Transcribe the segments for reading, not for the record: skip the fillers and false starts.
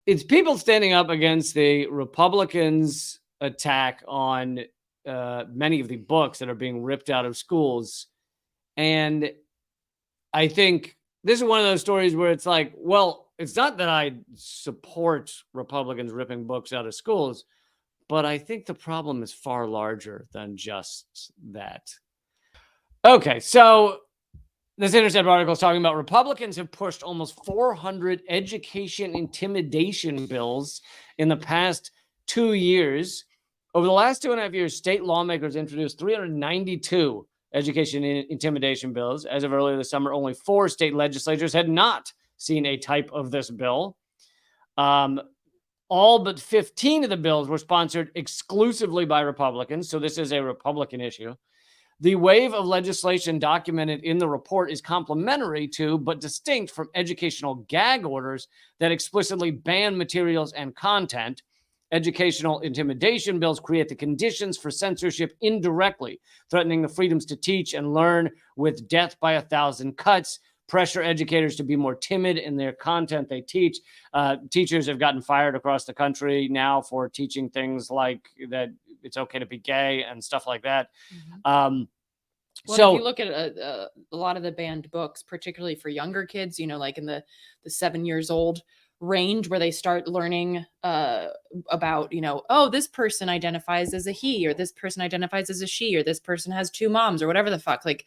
it's people standing up against the Republicans' attack on many of the books that are being ripped out of schools. And I think this is one of those stories where it's like, well, it's not that I support Republicans ripping books out of schools, but I think the problem is far larger than just that. Okay, so this Intercept article is talking about Republicans have pushed almost 400 education intimidation bills in the past 2 years. Over the last 2.5 years, state lawmakers introduced 392 education intimidation bills. As of earlier this summer, only 4 state legislatures had not seen a type of this bill. All but 15 of the bills were sponsored exclusively by Republicans, so this is a Republican issue. The wave of legislation documented in the report is complementary to, but distinct from, educational gag orders that explicitly ban materials and content. Educational intimidation bills create the conditions for censorship indirectly, threatening the freedoms to teach and learn with death by 1,000 cuts, pressure educators to be more timid in their content they teach. Teachers have gotten fired across the country now for teaching things like that it's okay to be gay and stuff like that. Well, if you look at a lot of the banned books, particularly for younger kids, like in the 7 years old range, where they start learning about, oh, this person identifies as a he, or this person identifies as a she, or this person has 2 moms, or whatever the fuck, like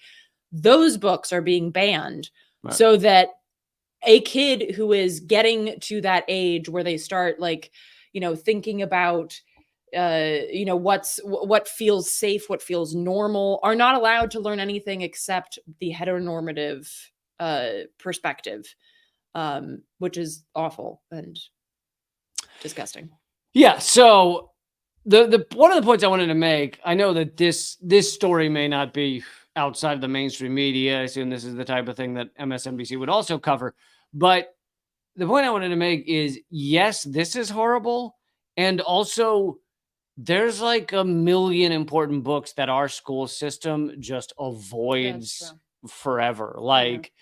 those books are being banned. Right. So that a kid who is getting to that age where they start like, thinking about what feels safe, what feels normal, are not allowed to learn anything except the heteronormative perspective, which is awful and disgusting. Yeah. So the one of the points I wanted to make, I know that this story may not be outside of the mainstream media. I assume this is the type of thing that MSNBC would also cover. But the point I wanted to make is, yes, this is horrible. And also, there's like a million important books that our school system just avoids forever. Like,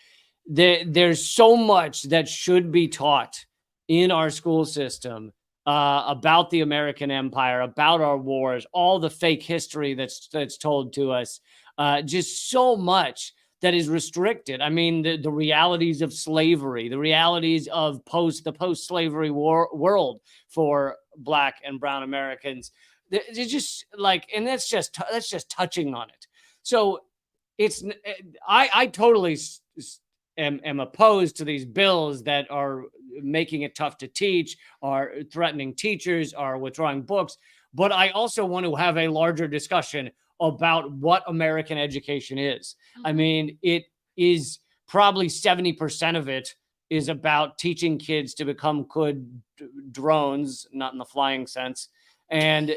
there's so much that should be taught in our school system about the American empire, about our wars, all the fake history that's told to us. Just so much that is restricted. I mean, the realities of slavery, the realities of the post-slavery world for Black and brown Americans. They're just like, and that's just touching on it. So it's, I totally am opposed to these bills that are making it tough to teach, are threatening teachers, are withdrawing books. But I also want to have a larger discussion about what American education is. I mean, it is probably 70% of it is about teaching kids to become good drones, not in the flying sense, and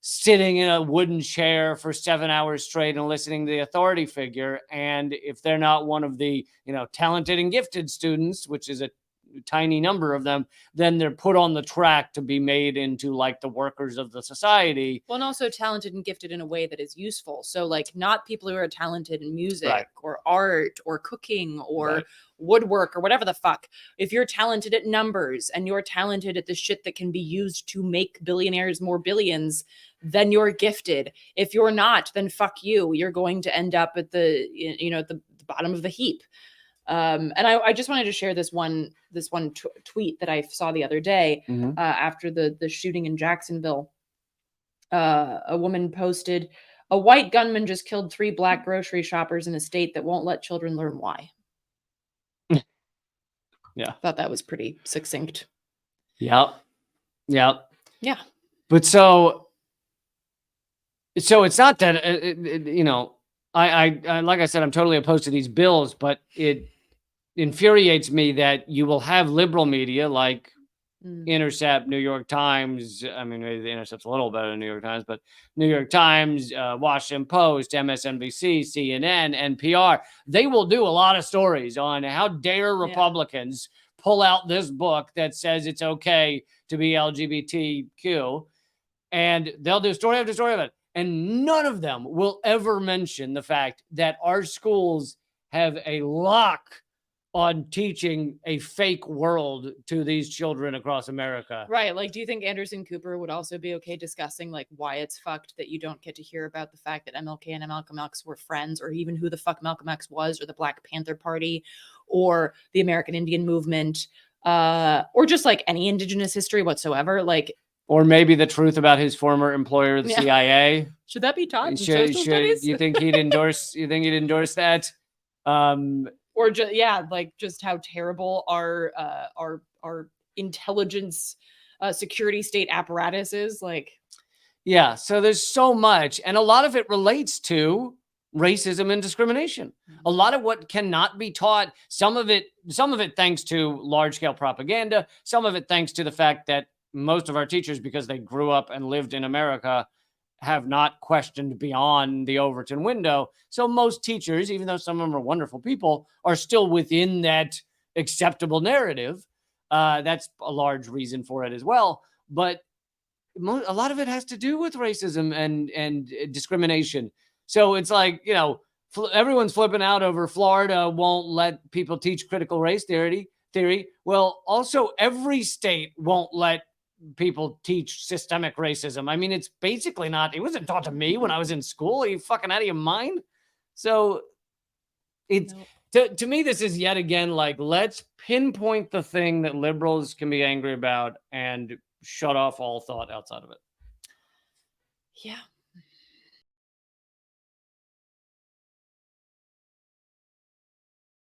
sitting in a wooden chair for 7 hours straight and listening to the authority figure. And if they're not one of the, talented and gifted students, which is a tiny number of them, then they're put on the track to be made into like the workers of the society. Well, and also talented and gifted in a way that is useful. So like not people who are talented in music or art or cooking or woodwork or whatever the fuck. If you're talented at numbers and you're talented at the shit that can be used to make billionaires more billions, then you're gifted. If you're not, then fuck you. You're going to end up at the bottom of the heap. And I just wanted to share this one tweet that I saw the other day after the shooting in Jacksonville. A woman posted, "A white gunman just killed 3 Black grocery shoppers in a state that won't let children learn why." Yeah. Thought that was pretty succinct. Yep. Yeah. But so it's not that, I like I said, I'm totally opposed to these bills, but it infuriates me that you will have liberal media like Intercept, New York Times. I mean, maybe the Intercept's a little better than New York Times, but New York Times, Washington Post, MSNBC, CNN, NPR. They will do a lot of stories on how dare Republicans pull out this book that says it's okay to be LGBTQ, and they'll do story after story of it. And none of them will ever mention the fact that our schools have a lock on teaching a fake world to these children across America. Right. Like, do you think Anderson Cooper would also be okay discussing like why it's fucked that you don't get to hear about the fact that MLK and Malcolm X were friends, or even who the fuck Malcolm X was, or the Black Panther Party, or the American Indian movement, or just like any indigenous history whatsoever? Like, or maybe the truth about his former employer, the CIA. Should that be taught in social studies? You think he'd endorse? You think he'd endorse that? Or just like just how terrible our intelligence security state apparatus is. Like, yeah. So there's so much, and a lot of it relates to racism and discrimination. A lot of what cannot be taught, some of it thanks to large scale propaganda, some of it thanks to the fact that most of our teachers, because they grew up and lived in America, have not questioned beyond the Overton window. So most teachers, even though some of them are wonderful people, are still within that acceptable narrative. That's a large reason for it as well. But a lot of it has to do with racism and discrimination. So it's like, everyone's flipping out over Florida won't let people teach critical race theory. Well, also every state won't let people teach systemic racism. I mean, it's basically not, it wasn't taught to me when I was in school. Are you fucking out of your mind? So it's, to me, this is yet again, like, let's pinpoint the thing that liberals can be angry about and shut off all thought outside of it. Yeah.